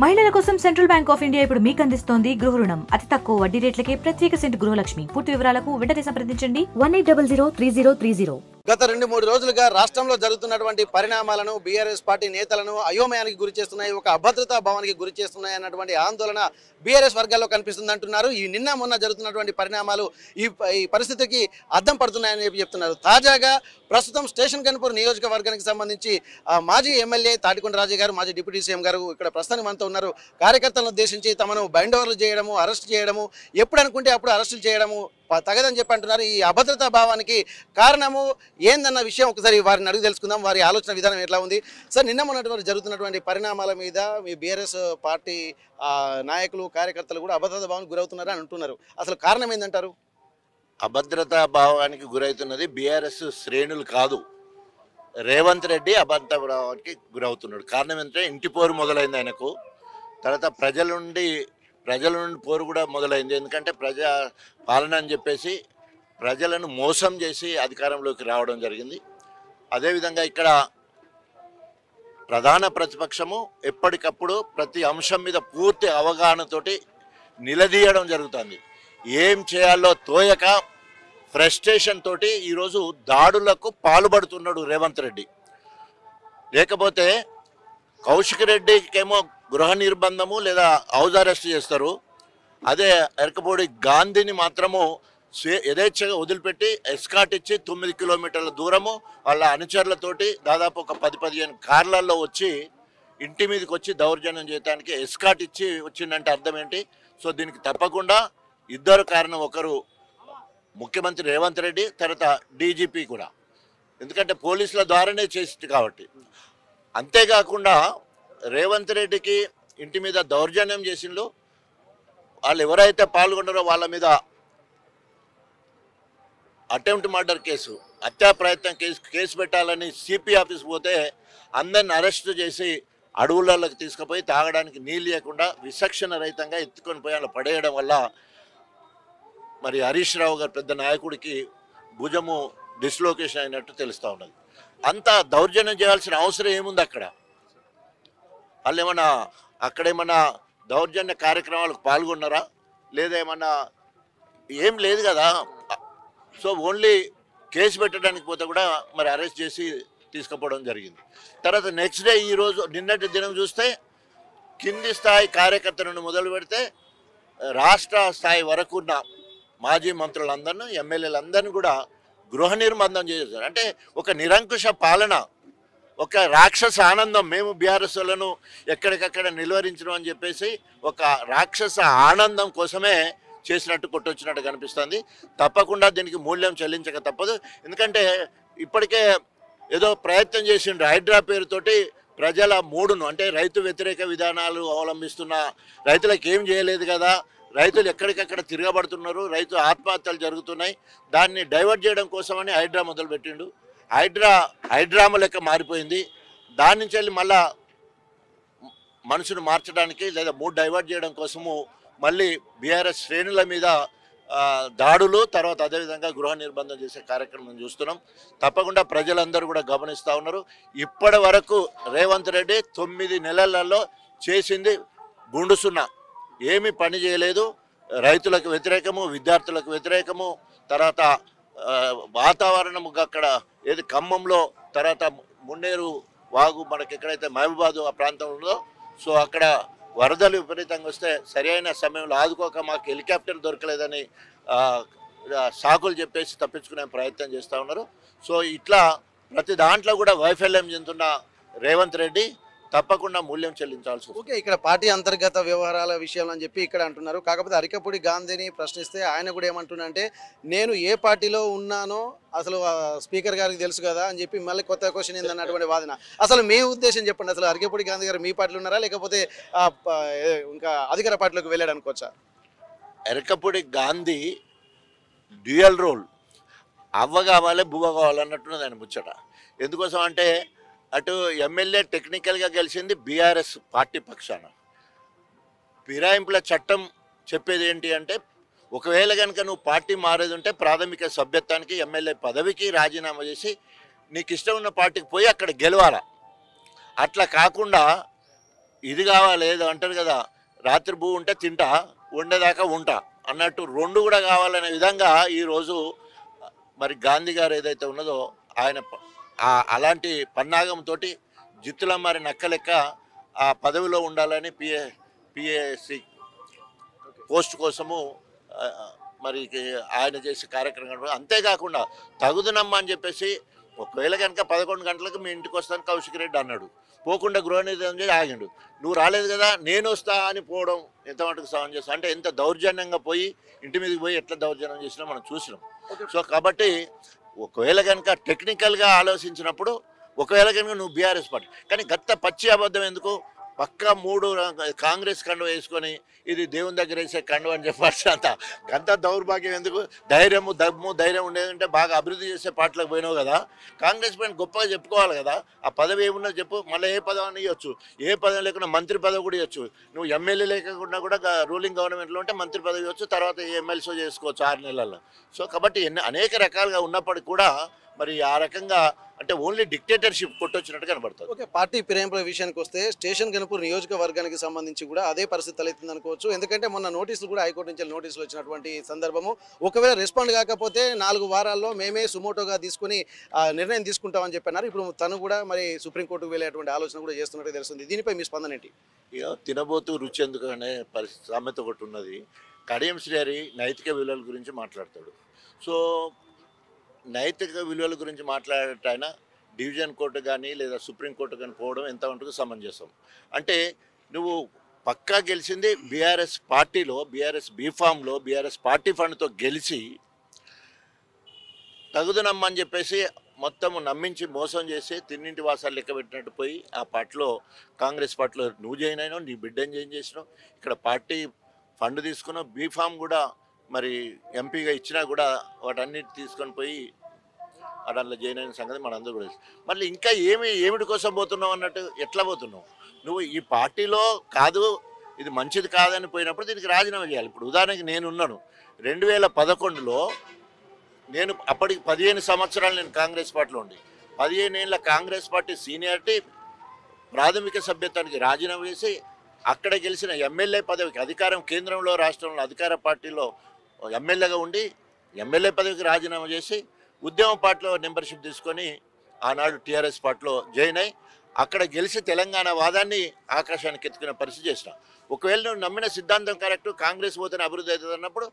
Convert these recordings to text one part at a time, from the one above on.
మహిళల కోసం central bank of India ఇప్పుడు మీకు అందిస్తోంది గృహ రుణం. అతి తక్కువ వడ్డీ రేట్లకే ప్రత్యేక సెంటు గృహలక్ష్మి. పూర్తి వివరాలకు వెంటనే సంప్రదించండి 18003030. గత 2-3 రోజులుగా రాష్ట్రంలో జరుగుతున్నటువంటి పరిణామాలను బీఆర్ఎస్ పార్టీ నేతలను అయోమయానికి గురి చేస్తున్నాయి, ఒక అభద్రతా భావానికి గురి చేస్తున్నాయి అన్నటువంటి ఆందోళన బీఆర్ఎస్ వర్గాల్లో కనిపిస్తుంది అంటున్నారు. ఈ నిన్న మొన్న జరుగుతున్నటువంటి పరిణామాలు ఈ పరిస్థితికి అద్దం పడుతున్నాయని చెప్తున్నారు. తాజాగా ప్రస్తుతం స్టేషన్ గన్పూర్ నియోజకవర్గానికి సంబంధించి మాజీ ఎమ్మెల్యే తాటికొండ రాజు గారు, మాజీ డిప్యూటీ సీఎం గారు ఇక్కడ ప్రస్తుతానికి మనతో ఉన్నారు. కార్యకర్తలను ఉద్దేశించి తమను బైండ్ ఓవర్లు చేయడము, అరెస్ట్ చేయడము, ఎప్పుడు అనుకుంటే అప్పుడు అరెస్టులు చేయడము తగదని చెప్పి అంటున్నారు. ఈ అభద్రతా భావానికి కారణము ఏందన్న విషయం ఒకసారి వారిని అడుగు తెలుసుకుందాం, వారి ఆలోచన విధానం ఎట్లా ఉంది. సార్, నిన్న మొన్నటి జరుగుతున్నటువంటి పరిణామాల మీద మీ బీఆర్ఎస్ పార్టీ నాయకులు కార్యకర్తలు కూడా అభద్రతా భావానికి గురవుతున్నారు అని అంటున్నారు. అసలు కారణం ఏంటంటారు? అభద్రతా భావానికి గురవుతున్నది బీఆర్ఎస్ శ్రేణులు కాదు, రేవంత్ రెడ్డి అభద్రతా భావానికి గురవుతున్నాడు. కారణం ఏంటంటే ఇంటి పోరు మొదలైంది ఆయనకు, తర్వాత ప్రజల నుండి పోరు కూడా మొదలైంది. ఎందుకంటే ప్రజా పాలన అని చెప్పేసి ప్రజలను మోసం చేసి అధికారంలోకి రావడం జరిగింది. అదేవిధంగా ఇక్కడ ప్రధాన ప్రతిపక్షము ఎప్పటికప్పుడు ప్రతి అంశం మీద పూర్తి అవగాహనతోటి నిలదీయడం జరుగుతుంది. ఏం చేయాలో తోయక ఫ్రస్ట్రేషన్ తోటి ఈరోజు దాడులకు పాల్పడుతున్నాడు రేవంత్ రెడ్డి. లేకపోతే కౌశిక్ రెడ్డికేమో గృహ నిర్బంధము లేదా హౌస్ అరెస్ట్ చేస్తారు, అదే ఎరకపూడి గాంధీని మాత్రము యథేచ్ఛగా వదిలిపెట్టి ఎస్కాట్ ఇచ్చి 9 కిలోమీటర్ల దూరము వాళ్ళ అనుచరులతోటి దాదాపు ఒక 10-15 కార్లలో వచ్చి ఇంటి మీదకి వచ్చి దౌర్జన్యం చేయడానికి ఎస్కాట్ ఇచ్చి వచ్చిందంటే అర్థం ఏంటి? సో దీనికి తప్పకుండా ఇద్దరు కారణం, ఒకరు ముఖ్యమంత్రి రేవంత్ రెడ్డి, తర్వాత డీజీపీ కూడా, ఎందుకంటే పోలీసుల ద్వారానే చేసి కాబట్టి. అంతేకాకుండా రేవంత్ రెడ్డికి ఇంటి మీద దౌర్జన్యం చేసిండ్రు, వాళ్ళు ఎవరైతే పాల్గొన్నారో వాళ్ళ మీద అటెంప్ట్ మర్డర్ కేసు, హత్యా ప్రయత్నం కేసు పెట్టాలని సిపి ఆఫీస్ పోతే అందరిని అరెస్ట్ చేసి అడవులలోకి తీసుకుపోయి తాగడానికి నీళ్ళు లేకుండా విచక్షణ రహితంగా ఎత్తుకొని పోయి అలా పడేయడం వల్ల మరి హరీష్ రావు గారు పెద్ద నాయకుడికి భుజము డిస్లోకేషన్ అయినట్టు తెలుస్తూ ఉన్నది. అంత దౌర్జన్యం చేయాల్సిన అవసరం ఏముంది అక్కడ? వాళ్ళు ఏమన్నా అక్కడేమన్నా దౌర్జన్య కార్యక్రమాలకు పాల్గొన్నారా? లేదా ఏమన్నా ఏం లేదు కదా. సో ఓన్లీ కేసు పెట్టడానికి పోతే కూడా మరి అరెస్ట్ చేసి తీసుకుపోవడం జరిగింది. తర్వాత నెక్స్ట్ డే ఈరోజు నిన్నటి దినం చూస్తే కింది స్థాయి కార్యకర్త నుండి మొదలు పెడితే రాష్ట్ర స్థాయి వరకు ఉన్న మాజీ మంత్రులందరినీ, ఎమ్మెల్యేలందరినీ కూడా గృహ నిర్బంధం చేశారు. అంటే ఒక నిరంకుశ పాలన, ఒక రాక్షస ఆనందం. మేము బీఆర్ఎస్ లను ఎక్కడికక్కడ నిలువరించడం అని చెప్పేసి ఒక రాక్షస ఆనందం కోసమే చేసినట్టు కొట్టొచ్చినట్టు కనిపిస్తుంది. తప్పకుండా దీనికి మూల్యం చెల్లించక తప్పదు. ఎందుకంటే ఇప్పటికే ఏదో ప్రయత్నం చేసిండ్రు హైడ్రా పేరుతోటి ప్రజల మూడును, అంటే రైతు వ్యతిరేక విధానాలు అవలంబిస్తున్న రైతులకు ఏం చేయలేదు కదా, రైతులు ఎక్కడికక్కడ తిరగబడుతున్నారు, రైతు ఆత్మహత్యలు జరుగుతున్నాయి, దాన్ని డైవర్ట్ చేయడం కోసమని హైడ్రా మొదలుపెట్టిండు. హైడ్రామా లెక్క మారిపోయింది. దాని నుంచి వెళ్ళి మళ్ళా మనసును మార్చడానికి లేదా మూడ్ డైవర్ట్ చేయడం కోసము మళ్ళీ బీఆర్ఎస్ శ్రేణుల మీద దాడులు, తర్వాత అదేవిధంగా గృహ నిర్బంధం చేసే కార్యక్రమం చూస్తున్నాం. తప్పకుండా ప్రజలందరూ కూడా గమనిస్తూ ఉన్నారు. ఇప్పటి వరకు రేవంత్ రెడ్డి 9 నెలలలో చేసింది గుండు సున్నా, ఏమీ పని చేయలేదు. రైతులకు వ్యతిరేకము, విద్యార్థులకు వ్యతిరేకము, తర్వాత వాతావరణం అక్కడ ఏది ఖమ్మంలో, తర్వాత మున్నేరు వాగు మనకి ఎక్కడైతే మహబూబాదు ఆ ప్రాంతం ఉందో, సో అక్కడ వరదలు విపరీతంగా వస్తే సరైన సమయంలో ఆదుకోక మాకు హెలికాప్టర్ దొరకలేదని సాకులు చెప్పేసి తప్పించుకునే ప్రయత్నం చేస్తూ ఉన్నారు. సో ఇట్లా ప్రతి దాంట్లో కూడా వైఫల్యం చెందుతున్న రేవంత్ రెడ్డి తప్పకుండా మూల్యం చెల్లించాల్సి వస్తుంది. ఓకే, ఇక్కడ పార్టీ అంతర్గత వ్యవహారాల విషయాలు అని చెప్పి ఇక్కడ అంటున్నారు. కాకపోతే అరికపూడి గాంధీని ప్రశ్నిస్తే ఆయన కూడా ఏమంటున్నారంటే, నేను ఏ పార్టీలో ఉన్నానో అసలు స్పీకర్ గారికి తెలుసు కదా అని చెప్పి మళ్ళీ కొత్త క్వశ్చన్ ఏందన్నటువంటి వాదన. అసలు మీ ఉద్దేశం చెప్పండి, అసలు అరికపూడి గాంధీ గారు మీ పార్టీలో ఉన్నారా లేకపోతే ఇంకా అధికార పార్టీలోకి వెళ్ళాడు అనుకోవచ్చా? అరికపూడి గాంధీ డ్యూయల్ రోల్, అవ్వ కావాలి బువ్వ కావాలన్నట్టున్నది ఆయన ముచ్చట. ఎందుకోసం అంటే అటు ఎమ్మెల్యే టెక్నికల్గా గెలిచింది బీఆర్ఎస్ పార్టీ పక్షాన. ఫిరాయింపుల చట్టం చెప్పేది ఏంటి అంటే, ఒకవేళ కనుక నువ్వు పార్టీ మారేది ఉంటే ప్రాథమిక సభ్యత్వానికి ఎమ్మెల్యే పదవికి రాజీనామా చేసి నీకు ఇష్టం ఉన్న పార్టీకి పోయి అక్కడ గెలవాలా. అట్లా కాకుండా ఇది కావాలి ఏదో అంటారు కదా, రాత్రి భూ ఉంటే తింటా వండేదాకా ఉంటా అన్నట్టు రెండు కూడా కావాలనే విధంగా ఈరోజు మరి గాంధీ గారు ఏదైతే ఉన్నదో ఆయన అలాంటి పన్నాగంతో జిత్తులమ్మారి నక్క లెక్క ఆ పదవిలో ఉండాలని పిఏసి పోస్ట్ కోసము మరి ఆయన చేసే కార్యక్రమం. అంతేకాకుండా తగుదనమ్మా అని చెప్పేసి ఒకవేళ కనుక 11 గంటలకు మీ ఇంటికి వస్తాను కౌశిక్ రెడ్డి అన్నాడు, పోకుండా గృహ నిర్ధారణ చేసి ఆగిండు. నువ్వు రాలేదు కదా నేను వస్తా అని పోవడం ఎంత మటుకు సహాయం చేస్తా అంటే ఎంత దౌర్జన్యంగా పోయి ఇంటి మీదకి పోయి ఎట్లా దౌర్జన్యం చేసినా మనం చూసినాం. సో కాబట్టి ఒకవేళ కనుక టెక్నికల్గా ఆలోచించినప్పుడు ఒకవేళ కనుక నువ్వు బీఆర్ఎస్ పార్టీ, కానీ గత పచ్చి అబద్ధం ఎందుకు, పక్కా 3 కాంగ్రెస్ కండువ వేసుకొని ఇది దేవుని దగ్గర వేసే కండువ అని చెప్పాల్సి అంత దౌర్భాగ్యం ఎందుకు? ధైర్యం ఉండేదంటే బాగా అభివృద్ధి చేసే పార్టీలకు పోయినావు కదా, కాంగ్రెస్ పైన గొప్పగా చెప్పుకోవాలి కదా. ఆ పదవి ఏమున్నా చెప్పు, మళ్ళీ ఏ పదవి ఇవ్వచ్చు, ఏ పదవి లేకుండా మంత్రి పదవి కూడా ఇవ్వచ్చు. నువ్వు ఎమ్మెల్యే లేకుండా కూడా రూలింగ్ గవర్నమెంట్లో ఉంటే మంత్రి పదవి ఇవ్వచ్చు, తర్వాత ఎమ్మెల్సీ చేసుకోవచ్చు 6 నెలల్లో. సో కాబట్టి అనేక రకాలుగా ఉన్నప్పటికీ కూడా మరి ఆ రకంగా అంటే ఓన్లీ డిక్టేటర్షిప్ కొట్టొచ్చినట్టు కనబడుతుంది. ఓకే, పార్టీ ఫిరాయింపుల విషయానికి వస్తే స్టేషన్ గణపూర్ నియోజకవర్గానికి సంబంధించి కూడా అదే పరిస్థితి తలెత్తింది అనుకోవచ్చు. ఎందుకంటే మొన్న నోటీసులు కూడా హైకోర్టు నుంచి నోటీసులు వచ్చినటువంటి సందర్భము, ఒకవేళ రెస్పాండ్ కాకపోతే 4 వారాల్లో మేమే సుమోటోగా తీసుకుని నిర్ణయం తీసుకుంటామని చెప్పన్నారు. ఇప్పుడు తను కూడా మరి సుప్రీంకోర్టుకు వెళ్ళేటువంటి ఆలోచన కూడా చేస్తున్నట్టు తెలుస్తుంది. దీనిపై మీ స్పందన ఏంటి? ఇక తినబోతూ రుచి ఎందుకు అనే పరిస్థితి సామెత ఒకటి ఉన్నది. కడియం శ్రీహరి నైతిక విలువల గురించి మాట్లాడతాడు. సో నైతిక విలువల గురించి మాట్లాడటైనా డివిజన్ కోర్టు కానీ లేదా సుప్రీంకోర్టు కానీ పోవడం ఎంతవరకు సమంజసం. అంటే నువ్వు పక్కా గెలిచింది బీఆర్ఎస్ పార్టీలో, బీఆర్ఎస్ బీఫామ్లో, బీఆర్ఎస్ పార్టీ ఫండ్తో గెలిచి తగుదనమ్మని చెప్పేసి మొత్తం నమ్మించి మోసం చేసి తిన్నింటి వాసాలు లెక్క పెట్టినట్టు పోయి ఆ పార్టీలో కాంగ్రెస్ పార్టీలో నువ్వు జాయిన్ అయినావు, నీ బిడ్డని జాయిన్ చేసినావు, ఇక్కడ పార్టీ ఫండ్ తీసుకున్నావు, బీఫామ్ కూడా మరి ఎంపీగా ఇచ్చినా కూడా వాటన్నిటి తీసుకొని పోయి దాంట్లో జాయిన్ అయిన సంగతి మనందరూ కూడా. మళ్ళీ ఇంకా ఏమిటి కోసం పోతున్నావు అన్నట్టు ఎట్లా పోతున్నావు నువ్వు? ఈ పార్టీలో కాదు ఇది మంచిది కాదని పోయినప్పుడు దీనికి రాజీనామా చేయాలి. ఇప్పుడు ఉదాహరణకి నేనున్నాను 2011లో, నేను అప్పటికి 15 సంవత్సరాలు నేను కాంగ్రెస్ పార్టీలో ఉండి 15 ఏళ్ళ కాంగ్రెస్ పార్టీ సీనియారిటీ ప్రాథమిక సభ్యత్వానికి రాజీనామా చేసి అక్కడ గెలిచిన ఎమ్మెల్యే పదవికి అధికారం కేంద్రంలో రాష్ట్రంలో అధికార పార్టీలో ఎమ్మెల్యేగా ఉండి ఎమ్మెల్యే పదవికి రాజీనామా చేసి ఉద్యమ పార్టీలో మెంబర్షిప్ తీసుకొని ఆనాడు టీఆర్ఎస్ పార్టీలో జాయిన్ అయ్యి అక్కడ గెలిచి తెలంగాణ వాదాన్ని ఆకాశానికి ఎత్తుకునే పరిస్థితి చేసిన. ఒకవేళ నువ్వు నమ్మిన సిద్ధాంతం కరెక్ట్, కాంగ్రెస్ పోతేనే అభివృద్ధి అవుతుంది అన్నప్పుడు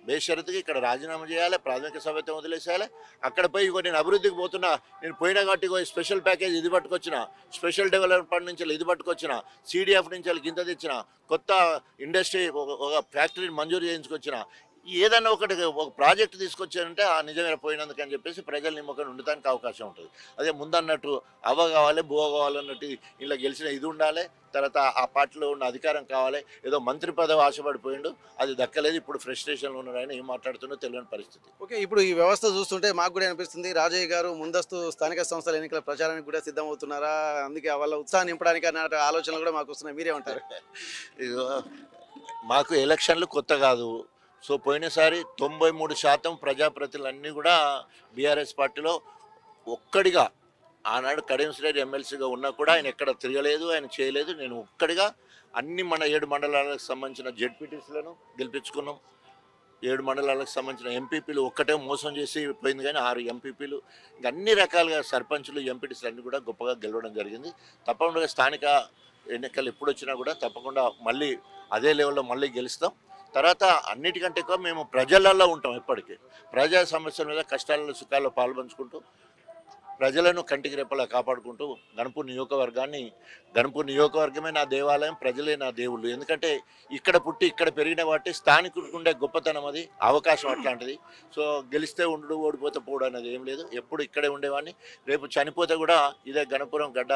బేషరతుగా ఇక్కడ రాజీనామా చేయాలి, ప్రాథమిక సభ్యత్వం వదిలేసేయాలి. అక్కడ పోయి ఇగో నేను అభివృద్ధికి పోతున్నా, నేను పోయినా కాబట్టి స్పెషల్ ప్యాకేజ్ ఇది పట్టుకొచ్చిన, స్పెషల్ డెవలప్మెంట్ నుంచి ఇది పట్టుకొచ్చిన, సిడిఎఫ్ నుంచి గింత తెచ్చిన, కొత్త ఇండస్ట్రీ ఒక ఫ్యాక్టరీని మంజూరు చేయించుకొచ్చిన, ఏదన్నా ఒక ప్రాజెక్ట్ తీసుకొచ్చారంటే ఆ నిజమైన పోయినందుకు అని చెప్పేసి ప్రజల నిమ్మకం ఉండటానికి అవకాశం ఉంటుంది. అదే ముందన్నట్టు అవ్వ కావాలి బువ్వ కావాలన్నట్టు ఇలా గెలిచిన ఇది ఉండాలి, తర్వాత ఆ పార్టీలో ఉన్న అధికారం కావాలి, ఏదో మంత్రి పదవి ఆశపడిపోయిండు, అది దక్కలేదు, ఇప్పుడు ఫ్రస్ట్రేషన్లో ఉన్నాడు, ఆయన ఏం మాట్లాడుతున్నో తెలియని పరిస్థితి. ఓకే, ఇప్పుడు ఈ వ్యవస్థ చూస్తుంటే మాకు కూడా అనిపిస్తుంది రాజయ్య గారు ముందస్తు స్థానిక సంస్థల ఎన్నికల ప్రచారానికి కూడా సిద్ధమవుతున్నారా, అందుకే వాళ్ళ ఉత్సాహం నింపడానికి అన్న ఆలోచనలు కూడా మాకు వస్తున్నాయి, మీరేమంటారు? మాకు ఎలక్షన్లు కొత్త కాదు. సో పోయినసారి 93% ప్రజాప్రతినిధులన్నీ కూడా బీఆర్ఎస్ పార్టీలో ఒక్కడిగా, ఆనాడు కడియం శ్రీహరి ఎమ్మెల్సీగా ఉన్నా కూడా ఆయన ఎక్కడ తిరగలేదు, ఆయన చేయలేదు. నేను ఒక్కడిగా అన్ని 7 మండలాలకు సంబంధించిన జెడ్పీటీసీలను గెలిపించుకున్నాం. 7 మండలాలకు సంబంధించిన ఎంపీపీలు ఒక్కటే మోసం చేసి పోయింది, కానీ 6 ఎంపీపీలు ఇంకా అన్ని రకాలుగా సర్పంచులు ఎంపీటీసీలు అన్నీ కూడా గొప్పగా గెలవడం జరిగింది. తప్పకుండా స్థానిక ఎన్నికలు ఎప్పుడు వచ్చినా కూడా తప్పకుండా మళ్ళీ అదే లెవెల్లో మళ్ళీ గెలుస్తాం. తర్వాత అన్నిటికంటే ఎక్కువ మేము ప్రజలలో ఉంటాం, ఎప్పటికీ ప్రజా సమస్యల మీద కష్టాలలో సుఖాల్లో పాల్పంచుకుంటూ ప్రజలను కంటికి రెప్పలా కాపాడుకుంటూ గణపూర్ నియోజకవర్గమే నా దేవాలయం, ప్రజలే నా దేవుళ్ళు. ఎందుకంటే ఇక్కడ పుట్టి ఇక్కడ పెరిగిన వాటి స్థానికుడికి ఉండే గొప్పతనం, అది అవకాశం అట్లాంటిది. సో గెలిస్తే ఉండు, ఓడిపోతే పోవడం అనేది ఏం లేదు, ఎప్పుడు ఇక్కడే ఉండేవాడిని. రేపు చనిపోతే కూడా ఇదే గణపురం గడ్డ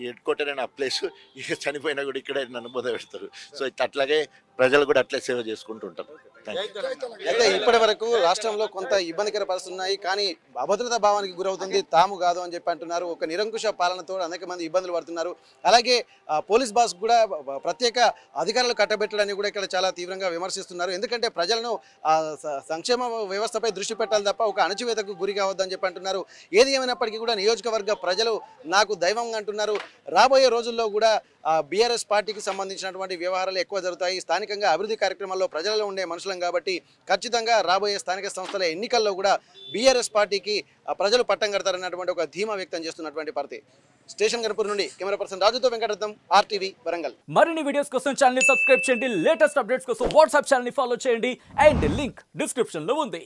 హెడ్ క్వార్టర్ అయిన ప్లేస్, ఇక చనిపోయినా కూడా ఇక్కడే నన్ను బోధ పెడతారు. సో అట్లాగే ప్రజలు కూడా అట్లే సేవ చేసుకుంటూ ఉంటారు. అయితే ఇప్పటి వరకు రాష్ట్రంలో కొంత ఇబ్బందికర పరిస్థితులు ఉన్నాయి, కానీ అభద్రతా భావానికి గురవుతుంది తాము కాదు అని చెప్పి అంటున్నారు. ఒక నిరంకుశ పాలనతో అనేక మంది ఇబ్బందులు పడుతున్నారు. అలాగే పోలీస్ బాస్ కూడా ప్రత్యేక అధికారులు కట్టబెట్టడాన్ని కూడా ఇక్కడ చాలా తీవ్రంగా విమర్శిస్తున్నారు. ఎందుకంటే ప్రజలను సంక్షేమ వ్యవస్థపై దృష్టి పెట్టాలి తప్ప ఒక అణచివేతకు గురి కావద్దని చెప్పి అంటున్నారు. ఏది ఏమైనప్పటికీ కూడా నియోజకవర్గ ప్రజలు నాకు దైవంగా అంటున్నారు. చెప్తున్నారు. రాబోయే రోజుల్లో కూడా బీఆర్ఎస్ పార్టీకి సంబంధించినటువంటి వ్యవహారాలు ఎక్కువ జరుగుతాయి. స్థానికంగా అభివృద్ధి కార్యక్రమాల్లో ప్రజలలో ఉండే మనుషులం కాబట్టి ఖచ్చితంగా రాబోయే స్థానిక సంస్థల ఎన్నికల్లో కూడా బీఆర్ఎస్ పార్టీకి ప్రజలు పట్టం కడతారన్నటువంటి ఒక ధీమా వ్యక్తం చేస్తున్నటువంటి పరిస్థితి. స్టేషన్ గణపూర్ నుండి కెమెరా పర్సన్ రాజుతో వెంకటరత్నం, RTV వరంగల్. మరిన్ని వీడియోస్ కోసం ఛానల్ ని సబ్స్క్రైబ్ చేయండి. లేటెస్ట్ అప్డేట్స్ కోసం వాట్సాప్ ఛానల్ ని ఫాలో చేయండి. అండ్ లింక్ డిస్క్రిప్షన్ లో ఉంది.